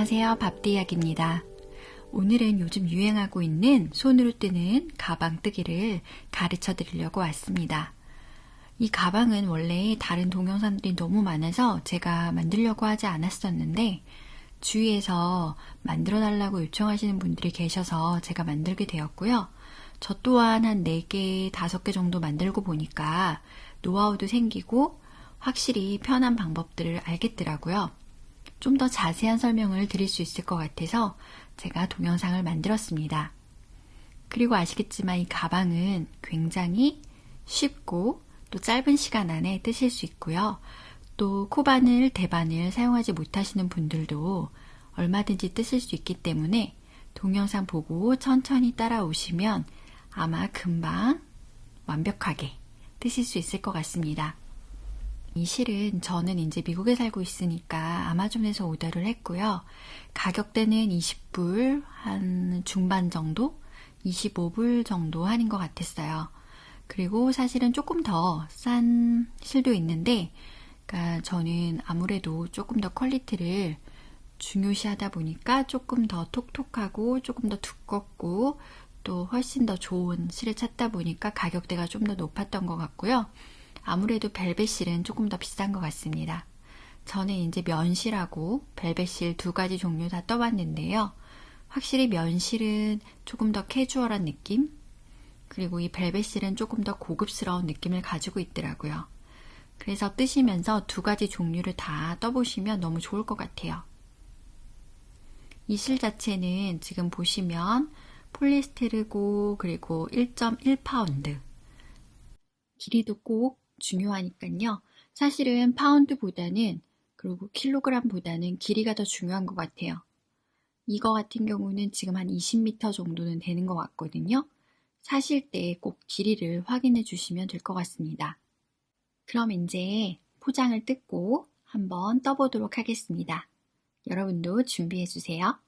안녕하세요. 밥디약입니다. 오늘은 요즘 유행하고 있는 손으로 뜨는 가방 뜨기를 가르쳐 드리려고 왔습니다. 이 가방은 원래 다른 동영상들이 너무 많아서 제가 만들려고 하지 않았었는데 주위에서 만들어 달라고 요청하시는 분들이 계셔서 제가 만들게 되었고요. 저 또한 한 4개, 5개 정도 만들고 보니까 노하우도 생기고 확실히 편한 방법들을 알겠더라고요. 좀 더 자세한 설명을 드릴 수 있을 것 같아서 제가 동영상을 만들었습니다. 그리고 아시겠지만 이 가방은 굉장히 쉽고 또 짧은 시간 안에 뜨실 수 있고요. 또 코바늘, 대바늘 사용하지 못하시는 분들도 얼마든지 뜨실 수 있기 때문에 동영상 보고 천천히 따라오시면 아마 금방 완벽하게 뜨실 수 있을 것 같습니다. 이 실은 저는 이제 미국에 살고 있으니까 아마존에서 오더를 했고요. 가격대는 20불 한 중반 정도? 25불 정도 하는 것 같았어요. 그리고 사실은 조금 더 싼 실도 있는데, 그러니까 저는 아무래도 조금 더 퀄리티를 중요시하다 보니까 조금 더 톡톡하고 조금 더 두껍고 또 훨씬 더 좋은 실을 찾다 보니까 가격대가 좀 더 높았던 것 같고요. 아무래도 벨벳실은 조금 더 비싼 것 같습니다. 저는 이제 면실하고 벨벳실 두 가지 종류 다 떠봤는데요. 확실히 면실은 조금 더 캐주얼한 느낌, 그리고 이 벨벳실은 조금 더 고급스러운 느낌을 가지고 있더라고요. 그래서 뜨시면서 두 가지 종류를 다 떠보시면 너무 좋을 것 같아요. 이 실 자체는 지금 보시면 폴리에스테르고 그리고 1.1파운드 길이도 꼭 중요하니까요. 사실은 파운드보다는 그리고 킬로그램보다는 길이가 더 중요한 것 같아요. 이거 같은 경우는 지금 한 20m 정도는 되는 것 같거든요. 사실 때 꼭 길이를 확인해 주시면 될 것 같습니다. 그럼 이제 포장을 뜯고 한번 떠보도록 하겠습니다. 여러분도 준비해 주세요.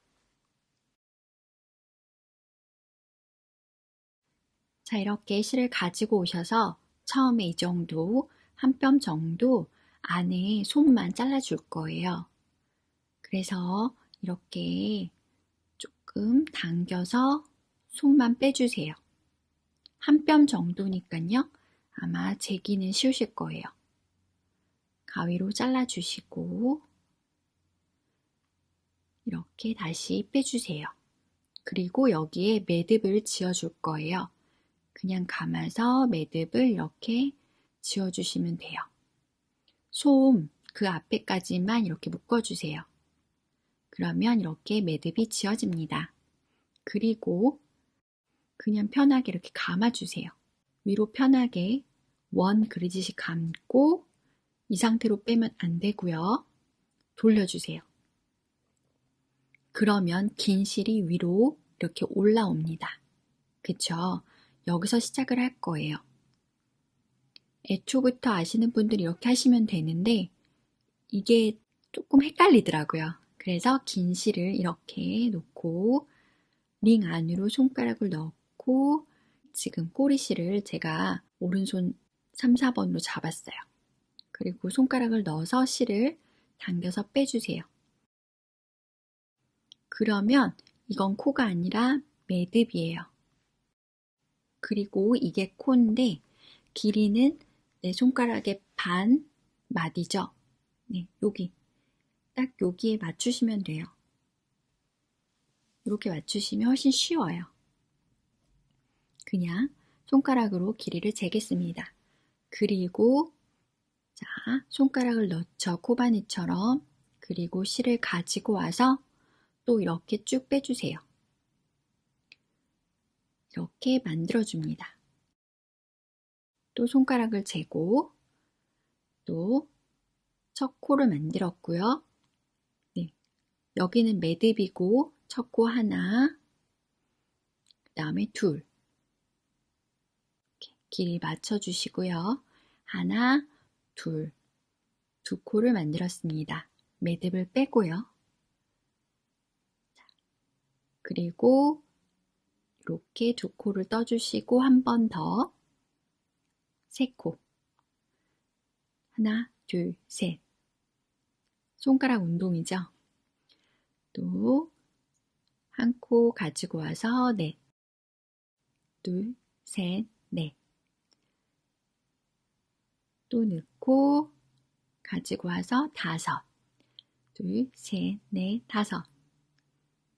자, 이렇게 실을 가지고 오셔서 처음에 이 정도, 한 뼘 정도 안에 손만 잘라줄 거예요. 그래서 이렇게 조금 당겨서 손만 빼주세요. 한 뼘 정도니까요. 아마 재기는 쉬우실 거예요. 가위로 잘라주시고 이렇게 다시 빼주세요. 그리고 여기에 매듭을 지어줄 거예요. 그냥 감아서 매듭을 이렇게 지어주시면 돼요. 솜 그 앞에까지만 이렇게 묶어주세요. 그러면 이렇게 매듭이 지어집니다. 그리고 그냥 편하게 이렇게 감아주세요. 위로 편하게 원 그리듯이 감고 이 상태로 빼면 안 되고요. 돌려주세요. 그러면 긴 실이 위로 이렇게 올라옵니다. 그쵸? 여기서 시작을 할 거예요. 애초부터 아시는 분들이 이렇게 하시면 되는데 이게 조금 헷갈리더라고요. 그래서 긴 실을 이렇게 놓고 링 안으로 손가락을 넣고 지금 꼬리실을 제가 오른손 3, 4번으로 잡았어요. 그리고 손가락을 넣어서 실을 당겨서 빼주세요. 그러면 이건 코가 아니라 매듭이에요. 그리고 이게 코인데 길이는 내 손가락의 반 마디죠. 네, 여기. 딱 여기에 맞추시면 돼요. 이렇게 맞추시면 훨씬 쉬워요. 그냥 손가락으로 길이를 재겠습니다. 그리고 자, 손가락을 넣죠. 코바늘처럼. 그리고 실을 가지고 와서 또 이렇게 쭉 빼주세요. 이렇게 만들어줍니다. 또 손가락을 재고 또 첫 코를 만들었고요. 네, 여기는 매듭이고 첫 코 하나, 그 다음에 둘. 이렇게 길이 맞춰주시고요. 하나, 둘, 두 코를 만들었습니다. 매듭을 빼고요. 그리고 이렇게 두 코를 떠주시고 한 번 더, 세 코. 하나, 둘, 셋. 손가락 운동이죠. 또 한 코 가지고 와서 넷, 둘, 셋, 넷. 또 넣고 가지고 와서 다섯, 둘, 셋, 넷, 다섯.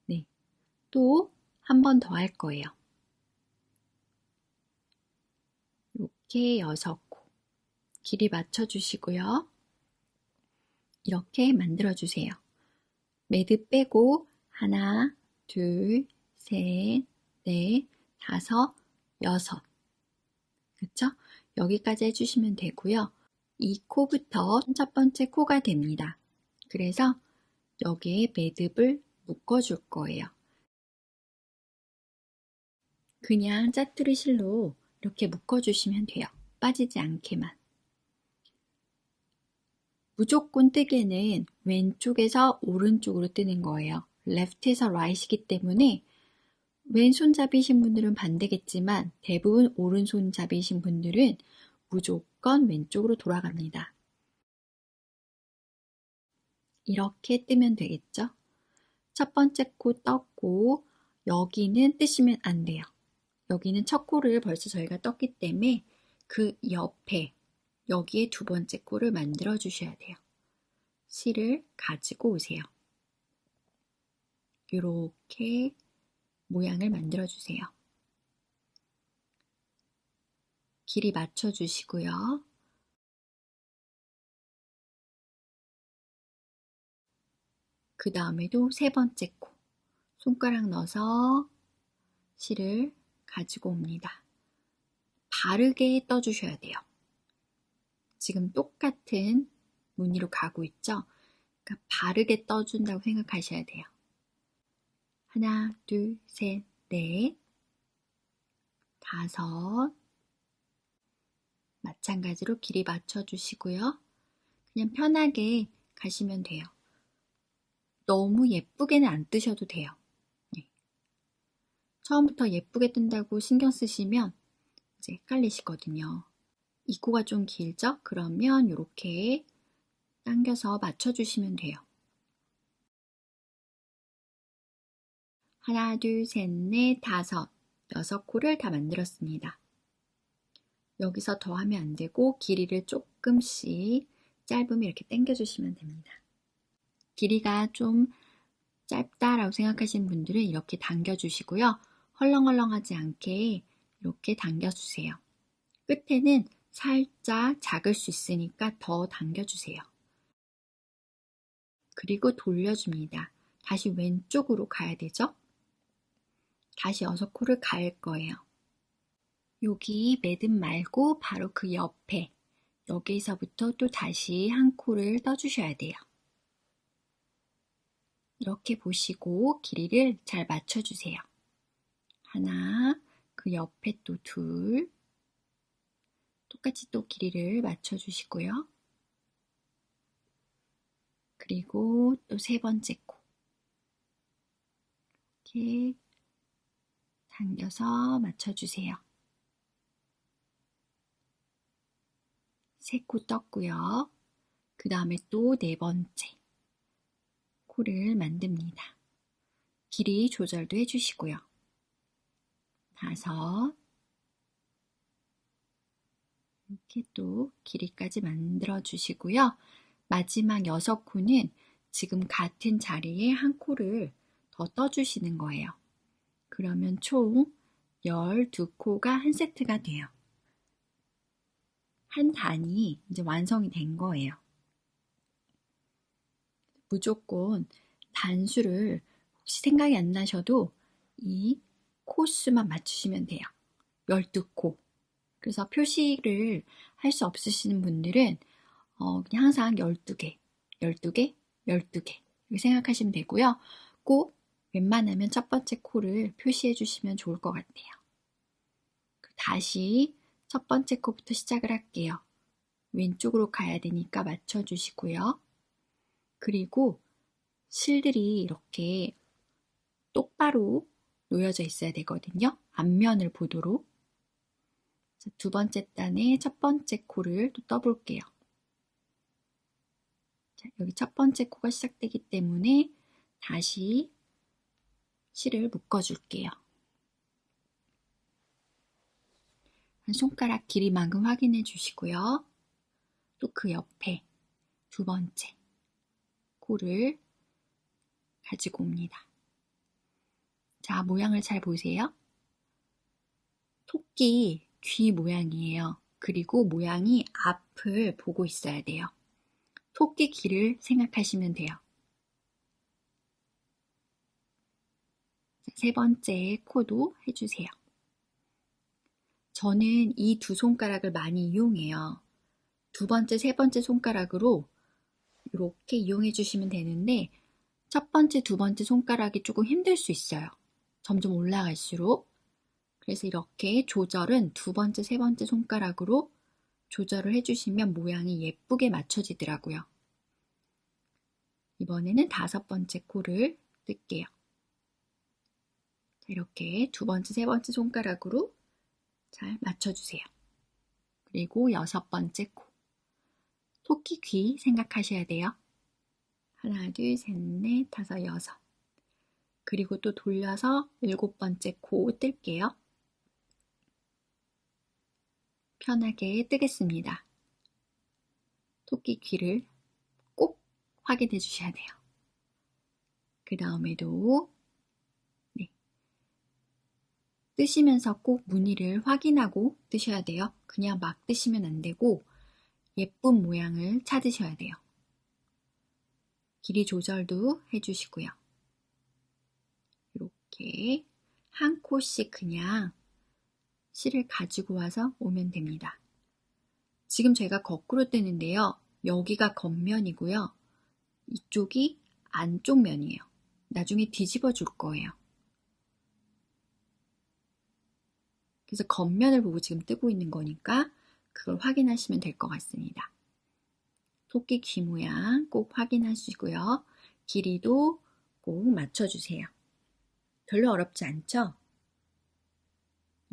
네. 또 한 번 더 할 거예요. 이렇게 6코. 길이 맞춰주시고요. 이렇게 만들어주세요. 매듭 빼고 하나, 둘, 셋, 넷, 다섯, 여섯. 그쵸? 여기까지 해주시면 되고요. 이 코부터 첫 번째 코가 됩니다. 그래서 여기에 매듭을 묶어줄 거예요. 그냥 짜투리 실로 이렇게 묶어주시면 돼요. 빠지지 않게만. 무조건 뜨개는 왼쪽에서 오른쪽으로 뜨는 거예요. left에서 right이기 때문에 왼손잡이신 분들은 반대겠지만 대부분 오른손잡이신 분들은 무조건 왼쪽으로 돌아갑니다. 이렇게 뜨면 되겠죠? 첫 번째 코 떴고 여기는 뜨시면 안 돼요. 여기는 첫 코를 벌써 저희가 떴기 때문에 그 옆에 여기에 두 번째 코를 만들어 주셔야 돼요. 실을 가지고 오세요. 이렇게 모양을 만들어 주세요. 길이 맞춰 주시고요. 그 다음에도 세 번째 코 손가락 넣어서 실을 가지고 옵니다. 바르게 떠주셔야 돼요. 지금 똑같은 무늬로 가고 있죠? 그러니까 바르게 떠준다고 생각하셔야 돼요. 하나, 둘, 셋, 넷, 다섯. 마찬가지로 길이 맞춰주시고요. 그냥 편하게 가시면 돼요. 너무 예쁘게는 안 뜨셔도 돼요. 네. 처음부터 예쁘게 뜬다고 신경 쓰시면 이제 헷갈리시거든요. 이 코가 좀 길죠? 그러면 이렇게 당겨서 맞춰주시면 돼요. 하나, 둘, 셋, 넷, 다섯, 6코를 다 만들었습니다. 여기서 더 하면 안 되고 길이를 조금씩 짧으면 이렇게 당겨주시면 됩니다. 길이가 좀 짧다라고 생각하시는 분들은 이렇게 당겨주시고요. 헐렁헐렁하지 않게 이렇게 당겨주세요. 끝에는 살짝 작을 수 있으니까 더 당겨주세요. 그리고 돌려줍니다. 다시 왼쪽으로 가야 되죠? 다시 6코를 갈 거예요. 여기 매듭 말고 바로 그 옆에 여기서부터 또 다시 한 코를 떠주셔야 돼요. 이렇게 보시고 길이를 잘 맞춰주세요. 하나, 그 옆에 또 둘, 똑같이 또 길이를 맞춰주시고요. 그리고 또 세 번째 코 이렇게 당겨서 맞춰주세요. 3코 떴고요. 그 다음에 또 네 번째 코를 만듭니다. 길이 조절도 해주시고요. 5, 이렇게 또 길이까지 만들어 주시고요. 마지막 6코는 지금 같은 자리에 한 코를 더 떠주시는 거예요. 그러면 총 12코가 한 세트가 돼요. 한 단이 이제 완성이 된 거예요. 무조건 단수를 혹시 생각이 안 나셔도 이 코수만 맞추시면 돼요. 12코. 그래서 표시를 할 수 없으시는 분들은 그냥 항상 12개, 12개, 12개 이렇게 생각하시면 되고요. 꼭 웬만하면 첫 번째 코를 표시해 주시면 좋을 것 같아요. 다시 첫 번째 코부터 시작을 할게요. 왼쪽으로 가야 되니까 맞춰주시고요. 그리고 실들이 이렇게 똑바로 놓여져 있어야 되거든요. 앞면을 보도록. 두 번째 단에 첫 번째 코를 또 떠볼게요. 자, 여기 첫 번째 코가 시작되기 때문에 다시 실을 묶어줄게요. 한 손가락 길이만큼 확인해 주시고요. 또 그 옆에 두 번째 코를 가지고 옵니다. 자, 모양을 잘 보세요. 토끼 귀 모양이에요. 그리고 모양이 앞을 보고 있어야 돼요. 토끼 귀를 생각하시면 돼요. 자, 세 번째 코도 해주세요. 저는 이 두 손가락을 많이 이용해요. 두 번째, 세 번째 손가락으로 이렇게 이용해 주시면 되는데 첫 번째, 두 번째 손가락이 조금 힘들 수 있어요. 점점 올라갈수록. 그래서 이렇게 조절은 두 번째, 세 번째 손가락으로 조절을 해주시면 모양이 예쁘게 맞춰지더라고요. 이번에는 다섯 번째 코를 뜰게요. 이렇게 두 번째, 세 번째 손가락으로 잘 맞춰주세요. 그리고 여섯 번째 코. 토끼 귀 생각하셔야 돼요. 하나, 둘, 셋, 넷, 다섯, 여섯. 그리고 또 돌려서 일곱 번째 코 뜰게요. 편하게 뜨겠습니다. 토끼 귀를 꼭 확인해 주셔야 돼요. 그 다음에도 뜨시면서 꼭 무늬를 확인하고 뜨셔야 돼요. 그냥 막 뜨시면 안 되고 예쁜 모양을 찾으셔야 돼요. 길이 조절도 해주시고요. 이렇게 한 코씩 그냥 실을 가지고 와서 오면 됩니다. 지금 제가 거꾸로 뜨는데요. 여기가 겉면이고요. 이쪽이 안쪽 면이에요. 나중에 뒤집어 줄 거예요. 그래서 겉면을 보고 지금 뜨고 있는 거니까 그걸 확인하시면 될 것 같습니다. 토끼 귀 모양 꼭 확인하시고요. 길이도 꼭 맞춰주세요. 별로 어렵지 않죠?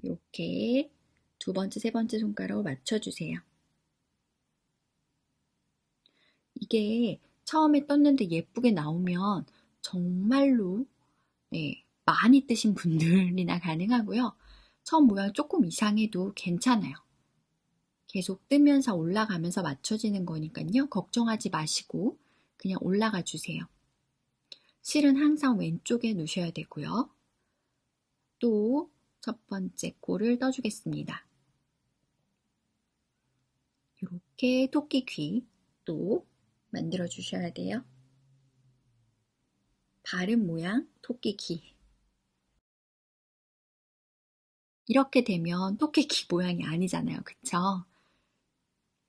이렇게 두 번째, 세 번째 손가락으로 맞춰주세요. 이게 처음에 떴는데 예쁘게 나오면 정말로 많이 뜨신 분들이나 가능하고요. 처음 모양 조금 이상해도 괜찮아요. 계속 뜨면서 올라가면서 맞춰지는 거니까요. 걱정하지 마시고 그냥 올라가 주세요. 실은 항상 왼쪽에 놓으셔야 되고요. 또 첫 번째 코를 떠주겠습니다. 이렇게 토끼 귀 또 만들어 주셔야 돼요. 바른 모양 토끼 귀. 이렇게 되면 토끼 귀 모양이 아니잖아요. 그쵸?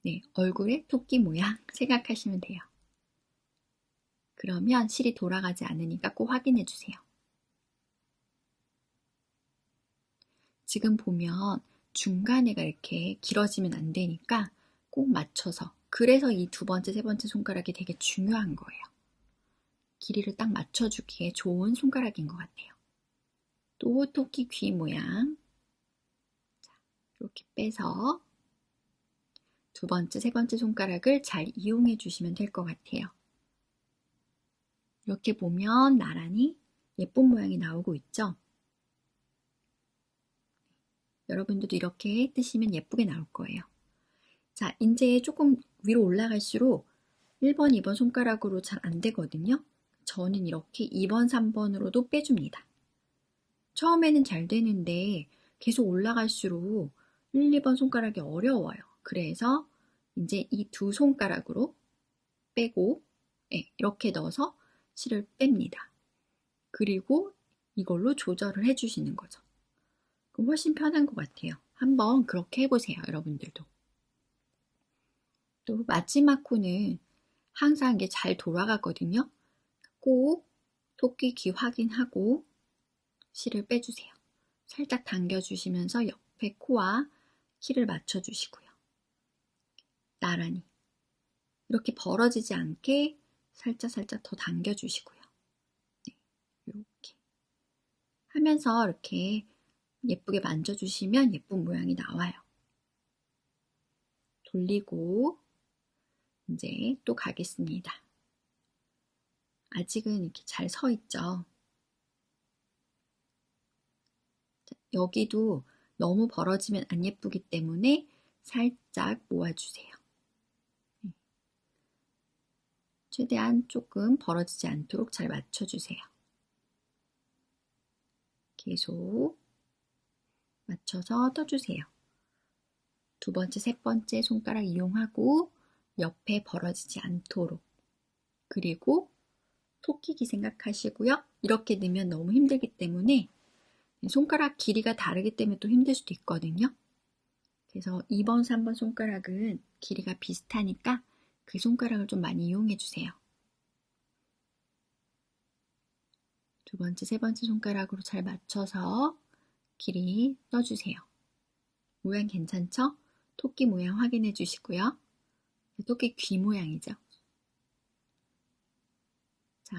네, 얼굴에 토끼 모양 생각하시면 돼요. 그러면 실이 돌아가지 않으니까 꼭 확인해 주세요. 지금 보면 중간에가 이렇게 길어지면 안 되니까 꼭 맞춰서, 그래서 이 두 번째, 세 번째 손가락이 되게 중요한 거예요. 길이를 딱 맞춰주기에 좋은 손가락인 것 같아요. 또 토끼 귀 모양. 자, 이렇게 빼서 두 번째, 세 번째 손가락을 잘 이용해 주시면 될 것 같아요. 이렇게 보면 나란히 예쁜 모양이 나오고 있죠? 여러분들도 이렇게 뜨시면 예쁘게 나올 거예요. 자, 이제 조금 위로 올라갈수록 1번, 2번 손가락으로 잘 안 되거든요. 저는 이렇게 2번, 3번으로도 빼줍니다. 처음에는 잘 되는데 계속 올라갈수록 1, 2번 손가락이 어려워요. 그래서 이제 이 두 손가락으로 빼고 이렇게 넣어서 실을 뺍니다. 그리고 이걸로 조절을 해주시는 거죠. 그럼 훨씬 편한 것 같아요. 한번 그렇게 해보세요, 여러분들도. 또 마지막 코는 항상 이게 잘 돌아가거든요. 꼭 토끼 귀 확인하고 실을 빼주세요. 살짝 당겨주시면서 옆에 코와 키를 맞춰주시고요. 나란히 이렇게 벌어지지 않게 살짝 더 당겨주시고요. 네, 이렇게 하면서 이렇게 예쁘게 만져주시면 예쁜 모양이 나와요. 돌리고 이제 또 가겠습니다. 아직은 이렇게 잘 서 있죠. 여기도 너무 벌어지면 안 예쁘기 때문에 살짝 모아주세요. 최대한 조금 벌어지지 않도록 잘 맞춰주세요. 계속 맞춰서 떠주세요. 두 번째, 세 번째 손가락 이용하고 옆에 벌어지지 않도록. 그리고 토끼기 생각하시고요. 이렇게 넣으면 너무 힘들기 때문에 손가락 길이가 다르기 때문에 또 힘들 수도 있거든요. 그래서 2번, 3번 손가락은 길이가 비슷하니까 그 손가락을 좀 많이 이용해 주세요. 두 번째, 세 번째 손가락으로 잘 맞춰서 길이 떠주세요. 모양 괜찮죠? 토끼 모양 확인해 주시고요. 토끼 귀 모양이죠. 자,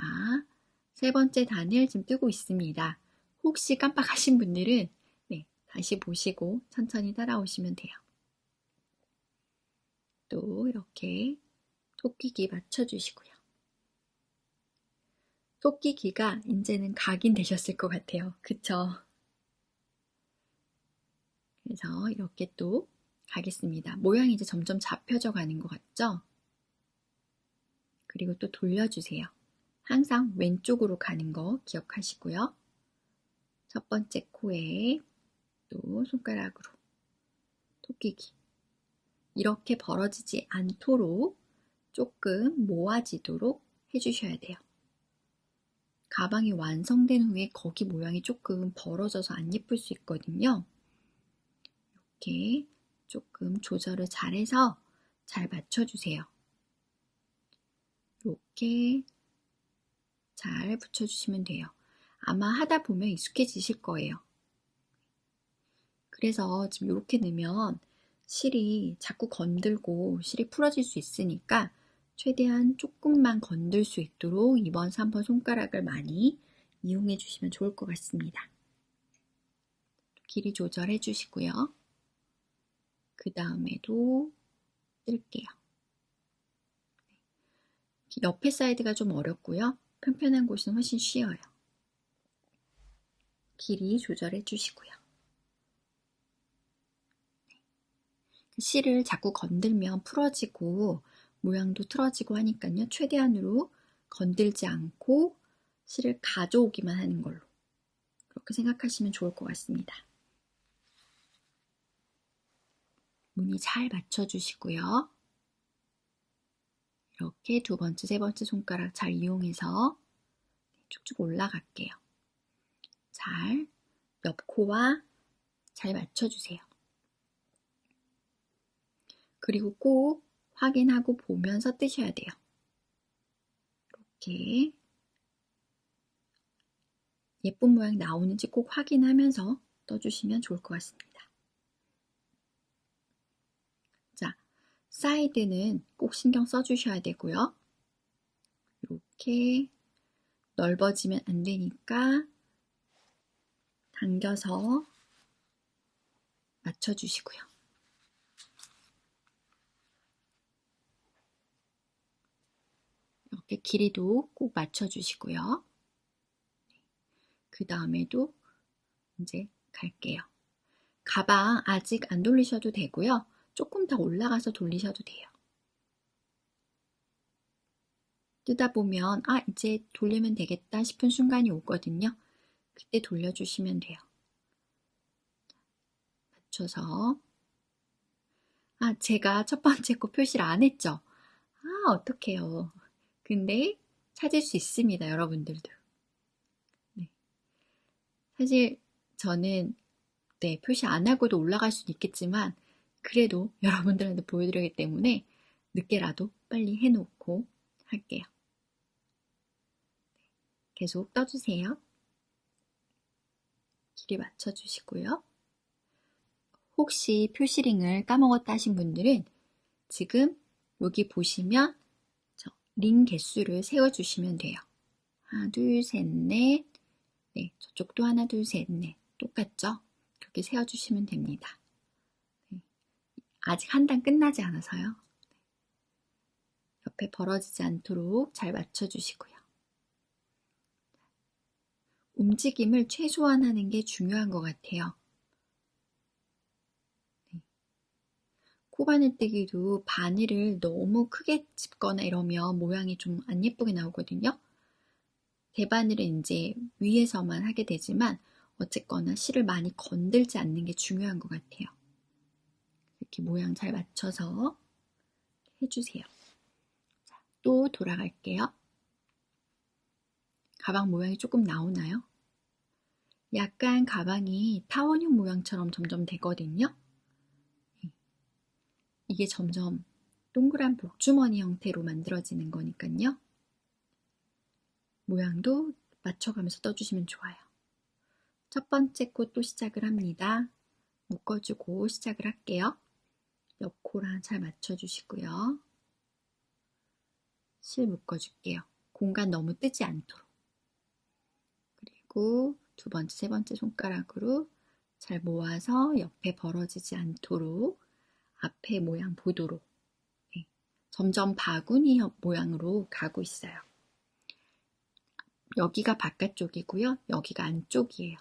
세 번째 단을 지금 뜨고 있습니다. 혹시 깜빡하신 분들은 다시 보시고 천천히 따라오시면 돼요. 또 이렇게 토끼기 맞춰주시고요. 토끼기가 이제는 각인되셨을 것 같아요. 그쵸? 그래서 이렇게 또 가겠습니다. 모양이 이제 점점 잡혀져 가는 것 같죠? 그리고 또 돌려주세요. 항상 왼쪽으로 가는 거 기억하시고요. 첫 번째 코에 또 손가락으로 토끼기. 이렇게 벌어지지 않도록 조금 모아지도록 해주셔야 돼요. 가방이 완성된 후에 거기 모양이 조금 벌어져서 안 예쁠 수 있거든요. 이렇게 조금 조절을 잘해서 잘 맞춰주세요. 이렇게 잘 붙여주시면 돼요. 아마 하다 보면 익숙해지실 거예요. 그래서 지금 이렇게 넣으면 실이 자꾸 건들고 실이 풀어질 수 있으니까 최대한 조금만 건들 수 있도록 2번, 3번 손가락을 많이 이용해 주시면 좋을 것 같습니다. 길이 조절해 주시고요. 그 다음에도 뜰게요. 옆에 사이드가 좀 어렵고요. 편편한 곳은 훨씬 쉬워요. 길이 조절해 주시고요. 실을 자꾸 건들면 풀어지고 모양도 틀어지고 하니까요. 최대한으로 건들지 않고 실을 가져오기만 하는 걸로 그렇게 생각하시면 좋을 것 같습니다. 무늬 잘 맞춰주시고요. 이렇게 두 번째, 세 번째 손가락 잘 이용해서 쭉쭉 올라갈게요. 잘 옆코와 잘 맞춰주세요. 그리고 꼭 확인하고 보면서 뜨셔야 돼요. 이렇게 예쁜 모양이 나오는지 꼭 확인하면서 떠주시면 좋을 것 같습니다. 자, 사이드는 꼭 신경 써주셔야 되고요. 이렇게 넓어지면 안 되니까 당겨서 맞춰주시고요. 이렇게 길이도 꼭 맞춰주시고요. 그 다음에도 이제 갈게요. 가방 아직 안 돌리셔도 되고요. 조금 더 올라가서 돌리셔도 돼요. 뜨다 보면 이제 돌리면 되겠다 싶은 순간이 오거든요. 그때 돌려주시면 돼요. 맞춰서 제가 첫 번째 거 표시를 안 했죠. 어떡해요. 근데 찾을 수 있습니다. 여러분들도. 네. 사실 저는 표시 안 하고도 올라갈 수는 있겠지만 그래도 여러분들한테 보여드리기 때문에 늦게라도 빨리 해놓고 할게요. 계속 떠주세요. 길이 맞춰주시고요. 혹시 표시링을 까먹었다 하신 분들은 지금 여기 보시면 링 개수를 세워주시면 돼요. 하나, 둘, 셋, 넷. 네, 저쪽도 하나, 둘, 셋, 넷. 똑같죠? 그렇게 세워주시면 됩니다. 네. 아직 한 단 끝나지 않아서요. 옆에 벌어지지 않도록 잘 맞춰주시고요. 움직임을 최소화하는 게 중요한 것 같아요. 네. 코바늘뜨기도 바늘을 너무 크게 짚거나 이러면 모양이 좀 안 예쁘게 나오거든요. 대바늘은 이제 위에서만 하게 되지만 어쨌거나 실을 많이 건들지 않는 게 중요한 것 같아요. 이렇게 모양 잘 맞춰서 해주세요. 자, 또 돌아갈게요. 가방 모양이 조금 나오나요? 약간 가방이 타원형 모양처럼 점점 되거든요. 이게 점점 동그란 복주머니 형태로 만들어지는 거니까요. 모양도 맞춰가면서 떠주시면 좋아요. 첫 번째 코 또 시작을 합니다. 묶어주고 시작을 할게요. 옆코랑 잘 맞춰주시고요. 실 묶어줄게요. 공간 너무 뜨지 않도록. 그리고 두 번째, 세 번째 손가락으로 잘 모아서 옆에 벌어지지 않도록 앞에 모양 보도록. 네. 점점 바구니 모양으로 가고 있어요. 여기가 바깥쪽이고요. 여기가 안쪽이에요.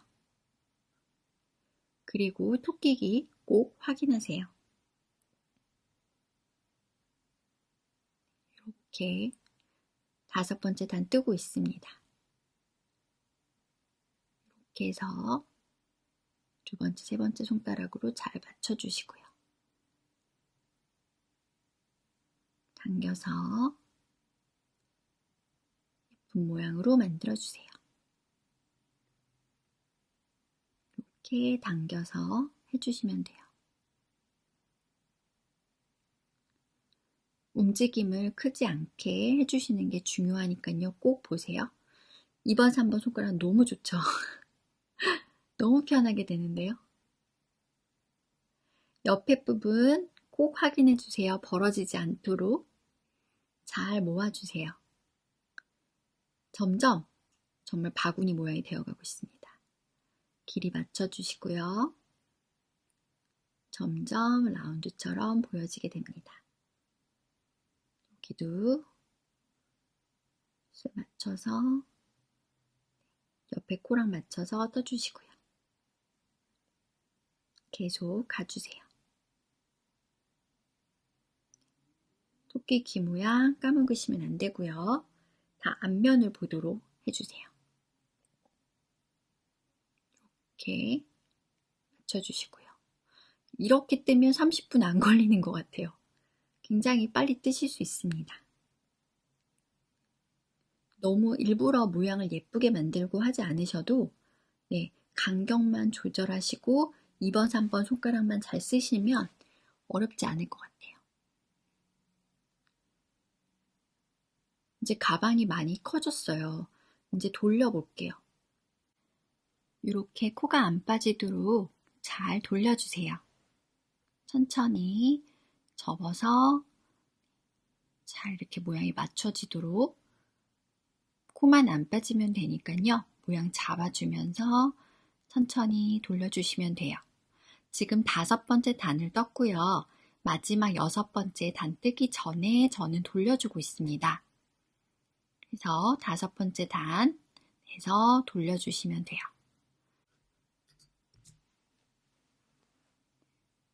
그리고 토끼기 꼭 확인하세요. 이렇게 다섯 번째 단 뜨고 있습니다. 이렇게 해서 두 번째, 세 번째 손가락으로 잘 받쳐주시고요. 당겨서 예쁜 모양으로 만들어주세요. 이렇게 당겨서 해주시면 돼요. 움직임을 크지 않게 해주시는 게 중요하니까요. 꼭 보세요. 2번, 3번 손가락 너무 좋죠? 너무 편하게 되는데요. 옆에 부분 꼭 확인해 주세요. 벌어지지 않도록 잘 모아주세요. 점점 정말 바구니 모양이 되어가고 있습니다. 길이 맞춰주시고요. 점점 라운드처럼 보여지게 됩니다. 여기도 술 맞춰서 옆에 코랑 맞춰서 떠주시고요. 계속 가주세요. 토끼 귀 모양 까먹으시면 안 되고요. 다 앞면을 보도록 해주세요. 이렇게 맞춰주시고요. 이렇게 뜨면 30분 안 걸리는 것 같아요. 굉장히 빨리 뜨실 수 있습니다. 너무 일부러 모양을 예쁘게 만들고 하지 않으셔도 네, 간격만 조절하시고 2번, 3번 손가락만 잘 쓰시면 어렵지 않을 것 같아요. 이제 가방이 많이 커졌어요. 이제 돌려볼게요. 이렇게 코가 안 빠지도록 잘 돌려주세요. 천천히 접어서 잘 이렇게 모양이 맞춰지도록 코만 안 빠지면 되니까요. 모양 잡아주면서 천천히 돌려주시면 돼요. 지금 5번째 단을 떴고요. 마지막 6번째 단 뜨기 전에 저는 돌려주고 있습니다. 그래서 5번째 단 해서 돌려주시면 돼요.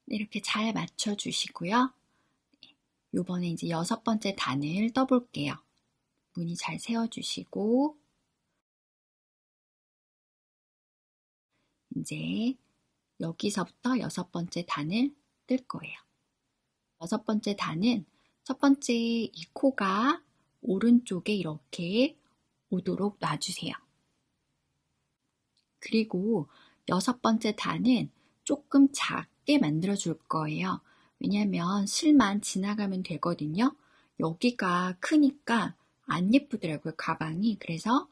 이렇게 잘 맞춰주시고요. 이번에 이제 6번째 단을 떠볼게요. 무늬 잘 세워주시고 이제 여기서부터 6번째 단을 뜰 거예요. 6번째 단은 첫 번째 이 코가 오른쪽에 이렇게 오도록 놔주세요. 그리고 6번째 단은 조금 작게 만들어 줄 거예요. 왜냐하면 실만 지나가면 되거든요. 여기가 크니까 안 예쁘더라고요, 가방이. 그래서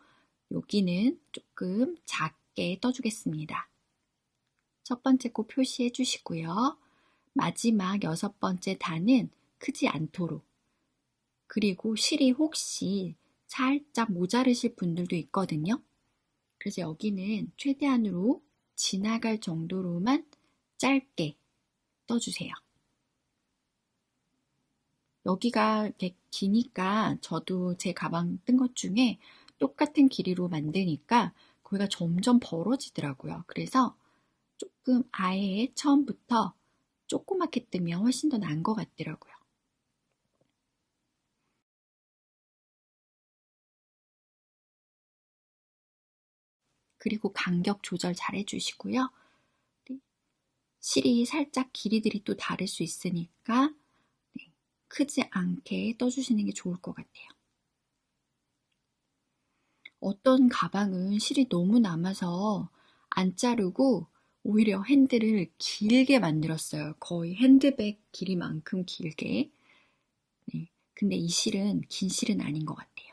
여기는 조금 작게 떠주겠습니다. 첫 번째 코 표시해 주시고요. 마지막 6번째 단은 크지 않도록. 그리고 실이 혹시 살짝 모자르실 분들도 있거든요. 그래서 여기는 최대한으로 지나갈 정도로만 짧게 떠주세요. 여기가 이렇게 기니까 저도 제 가방 뜬 것 중에 똑같은 길이로 만드니까 거기가 점점 벌어지더라고요. 그래서 조금 아예 처음부터 조그맣게 뜨면 훨씬 더 나은 것 같더라고요. 그리고 간격 조절 잘 해주시고요. 네, 실이 살짝 길이들이 또 다를 수 있으니까 네, 크지 않게 떠주시는 게 좋을 것 같아요. 어떤 가방은 실이 너무 남아서 안 자르고 오히려 핸들을 길게 만들었어요. 거의 핸드백 길이만큼 길게. 네, 근데 이 실은 긴 실은 아닌 것 같아요.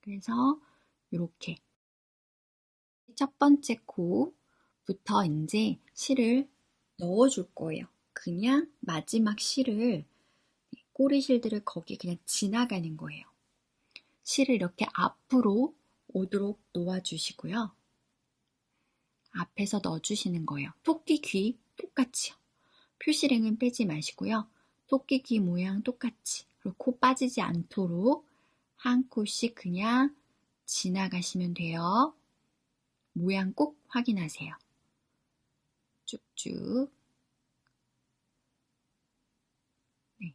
그래서 이렇게 첫 번째 코부터 이제 실을 넣어줄 거예요. 그냥 마지막 실을 꼬리 실들을 거기 그냥 지나가는 거예요. 실을 이렇게 앞으로 오도록 놓아주시고요. 앞에서 넣어주시는 거예요. 토끼 귀 똑같이요. 표시랭은 빼지 마시고요. 토끼 귀 모양 똑같이. 그리고 코 빠지지 않도록 한 코씩 그냥 지나가시면 돼요. 모양 꼭 확인하세요. 쭉쭉. 네.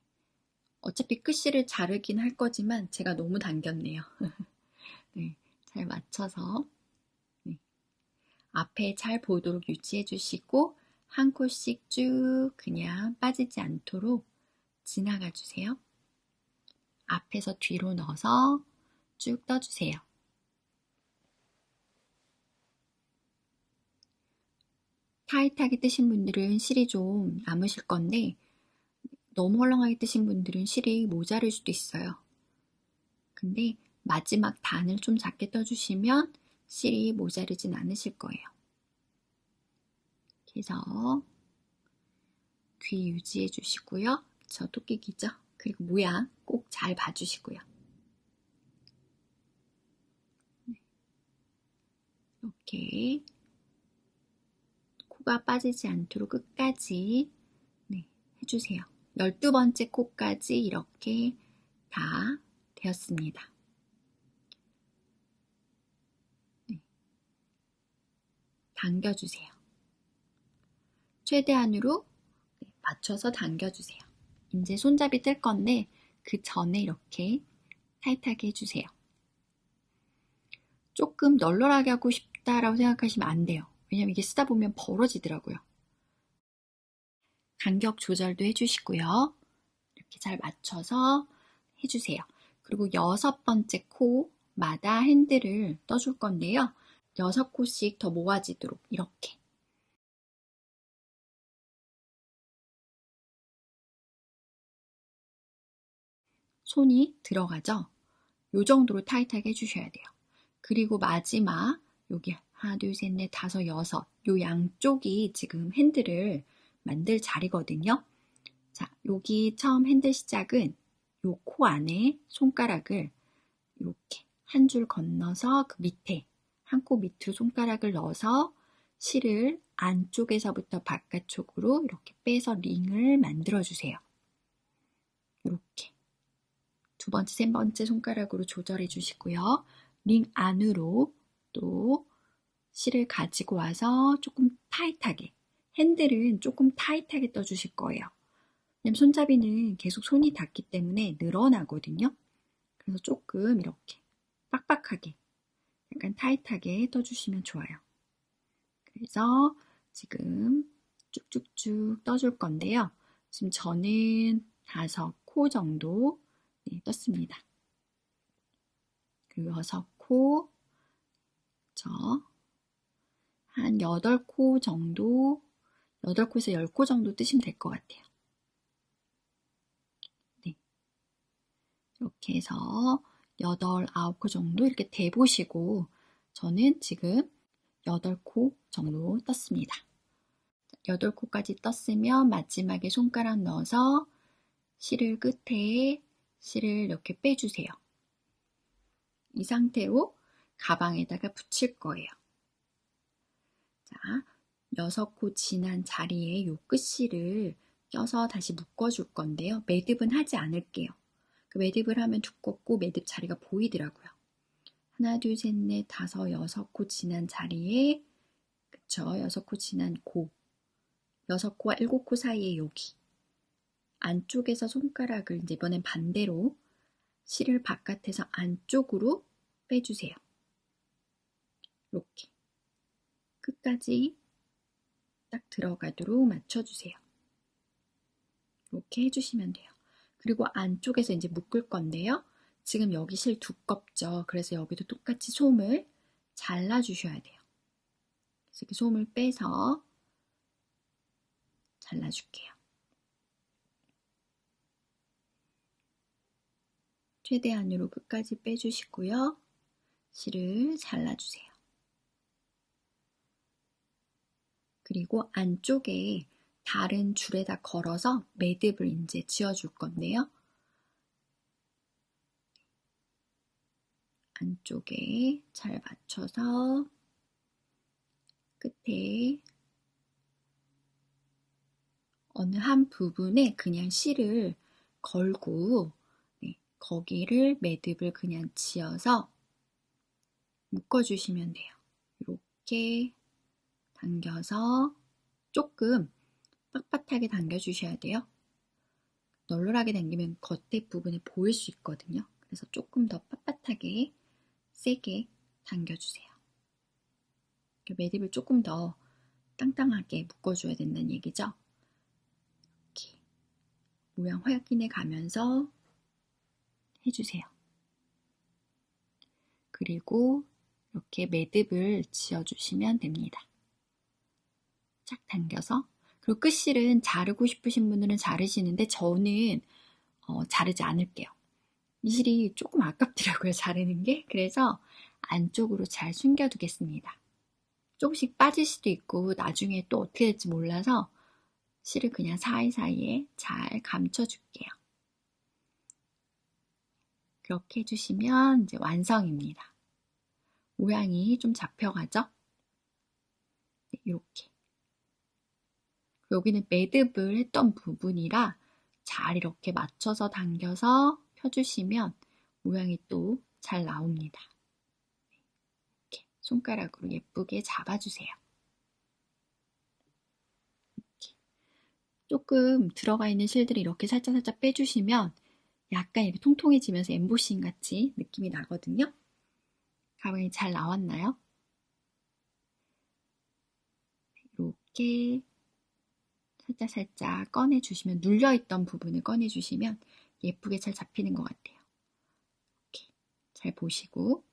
어차피 끝실을 자르긴 할 거지만 제가 너무 당겼네요. 네, 잘 맞춰서 네. 앞에 잘 보도록 유지해 주시고 한 코씩 쭉 그냥 빠지지 않도록 지나가 주세요. 앞에서 뒤로 넣어서 쭉 떠주세요. 타이트하게 뜨신 분들은 실이 좀 남으실 건데 너무 헐렁하게 뜨신 분들은 실이 모자랄 수도 있어요. 근데 마지막 단을 좀 작게 떠주시면 실이 모자르진 않으실 거예요. 그래서 귀 유지해 주시고요. 저 토끼귀죠? 그리고 모양 꼭 잘 봐주시고요. 이렇게 코가 빠지지 않도록 끝까지 네, 해주세요. 12번째 코까지 이렇게 다 되었습니다. 네. 당겨주세요. 최대한으로 맞춰서 당겨주세요. 이제 손잡이 뜰 건데 그 전에 이렇게 타이트하게 해주세요. 조금 널널하게 하고 싶다라고 생각하시면 안 돼요. 왜냐면 이게 쓰다 보면 벌어지더라고요. 간격 조절도 해주시고요. 이렇게 잘 맞춰서 해주세요. 그리고 6번째 코마다 핸들을 떠줄 건데요. 6코씩 더 모아지도록 이렇게. 손이 들어가죠? 요 정도로 타이트하게 해주셔야 돼요. 그리고 마지막 여기 하나, 둘, 셋, 넷, 다섯, 여섯 요 양쪽이 지금 핸들을 만들 자리거든요. 자, 여기 처음 핸들 시작은 요 코 안에 손가락을 이렇게 한 줄 건너서 그 밑에 한 코 밑으로 손가락을 넣어서 실을 안쪽에서부터 바깥쪽으로 이렇게 빼서 링을 만들어 주세요. 이렇게 두 번째, 세 번째 손가락으로 조절해 주시고요. 링 안으로 또 실을 가지고 와서 조금 타이트하게, 핸들은 조금 타이트하게 떠주실 거예요. 왜냐면 손잡이는 계속 손이 닿기 때문에 늘어나거든요. 그래서 조금 이렇게 빡빡하게, 약간 타이트하게 떠주시면 좋아요. 그래서 지금 쭉쭉쭉 떠줄 건데요. 지금 저는 5코 정도 떴습니다. 그리고 6코, 한 8코 정도, 8코에서 10코 정도 뜨시면 될 것 같아요. 네. 이렇게 해서 8, 9코 정도 이렇게 대보시고 저는 지금 8코 정도 떴습니다. 8코까지 떴으면 마지막에 손가락 넣어서 실을 끝에 실을 이렇게 빼주세요. 이 상태로 가방에다가 붙일 거예요. 자, 6코 지난 자리에 요 끝실을 껴서 다시 묶어줄 건데요. 매듭은 하지 않을게요. 그 매듭을 하면 두껍고 매듭 자리가 보이더라고요. 하나, 둘, 셋, 넷, 다섯, 여섯 코 지난 자리에, 그쵸? 여섯 코 지난 코. 여섯 코와 일곱 코 사이에 여기. 안쪽에서 손가락을 이제 이번엔 반대로 실을 바깥에서 안쪽으로 빼주세요. 이렇게. 끝까지 딱 들어가도록 맞춰주세요. 이렇게 해주시면 돼요. 그리고 안쪽에서 이제 묶을 건데요. 지금 여기 실 두껍죠. 그래서 여기도 똑같이 솜을 잘라주셔야 돼요. 그래서 이렇게 솜을 빼서 잘라줄게요. 최대한으로 끝까지 빼주시고요. 실을 잘라주세요. 그리고 안쪽에 다른 줄에다 걸어서 매듭을 이제 지어줄 건데요. 안쪽에 잘 맞춰서 끝에 어느 한 부분에 그냥 실을 걸고 거기를 매듭을 그냥 지어서 묶어주시면 돼요. 이렇게 당겨서 조금 빳빳하게 당겨주셔야 돼요. 널널하게 당기면 겉에 부분에 보일 수 있거든요. 그래서 조금 더 빳빳하게 세게 당겨주세요. 매듭을 조금 더 땅땅하게 묶어줘야 된다는 얘기죠. 이렇게 모양 확인해 가면서 해주세요. 그리고 이렇게 매듭을 지어주시면 됩니다. 쫙 당겨서. 그리고 끝실은 자르고 싶으신 분들은 자르시는데 저는 자르지 않을게요. 이 실이 조금 아깝더라고요, 자르는 게. 그래서 안쪽으로 잘 숨겨두겠습니다. 조금씩 빠질 수도 있고 나중에 또 어떻게 될지 몰라서 실을 그냥 사이사이에 잘 감춰줄게요. 그렇게 해주시면 이제 완성입니다. 모양이 좀 잡혀가죠? 네, 이렇게. 여기는 매듭을 했던 부분이라 잘 이렇게 맞춰서 당겨서 펴주시면 모양이 또 잘 나옵니다. 이렇게 손가락으로 예쁘게 잡아주세요. 이렇게. 조금 들어가 있는 실들을 이렇게 살짝살짝 빼주시면 약간 이렇게 통통해지면서 엠보싱 같이 느낌이 나거든요. 가방이 잘 나왔나요? 이렇게 살짝살짝 꺼내주시면, 눌려있던 부분을 꺼내주시면 예쁘게 잘 잡히는 것 같아요. 이렇게 잘 보시고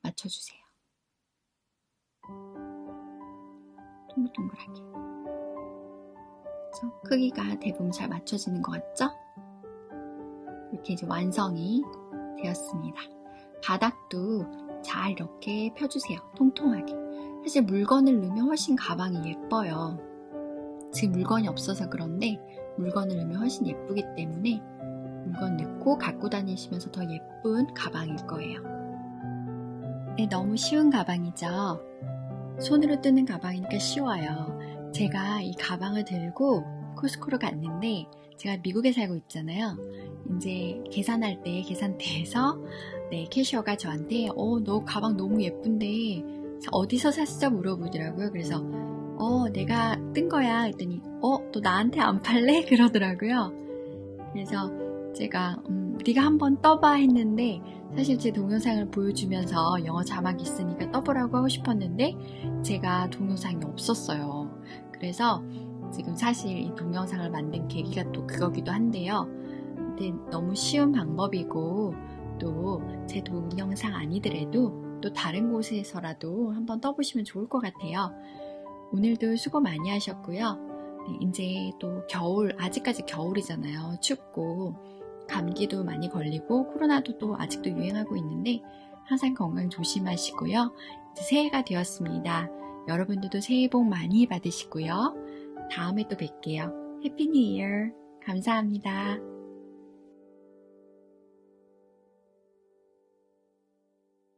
맞춰주세요. 동글동글하게. 그렇죠? 크기가 대부분 잘 맞춰지는 것 같죠? 이렇게 이제 완성이 되었습니다. 바닥도 잘 이렇게 펴주세요. 통통하게. 사실 물건을 넣으면 훨씬 가방이 예뻐요. 지금 물건이 없어서 그런데 물건을 넣으면 훨씬 예쁘기 때문에 물건 넣고 갖고 다니시면서 더 예쁜 가방일 거예요. 네, 너무 쉬운 가방이죠? 손으로 뜨는 가방이니까 쉬워요. 제가 이 가방을 들고 코스코로 갔는데 제가 미국에 살고 있잖아요. 이제 계산할 때 계산대에서 캐셔가 저한테 너 가방 너무 예쁜데 어디서 샀어? 물어보더라고요. 그래서 내가 뜬 거야 했더니 너 나한테 안 팔래? 그러더라고요. 그래서 제가 네가 한번 떠봐 했는데 사실 제 동영상을 보여주면서 영어 자막이 있으니까 떠보라고 하고 싶었는데 제가 동영상이 없었어요. 그래서 지금 사실 이 동영상을 만든 계기가 또 그거기도 한데요. 근데 너무 쉬운 방법이고 또 제 동영상 아니더라도 또 다른 곳에서라도 한번 떠보시면 좋을 것 같아요. 오늘도 수고 많이 하셨고요. 네, 이제 또 겨울, 아직까지 겨울이잖아요. 춥고 감기도 많이 걸리고 코로나도 또 아직도 유행하고 있는데 항상 건강 조심하시고요. 이제 새해가 되었습니다. 여러분들도 새해 복 많이 받으시고요. 다음에 또 뵐게요. 해피 뉴 이어. 감사합니다.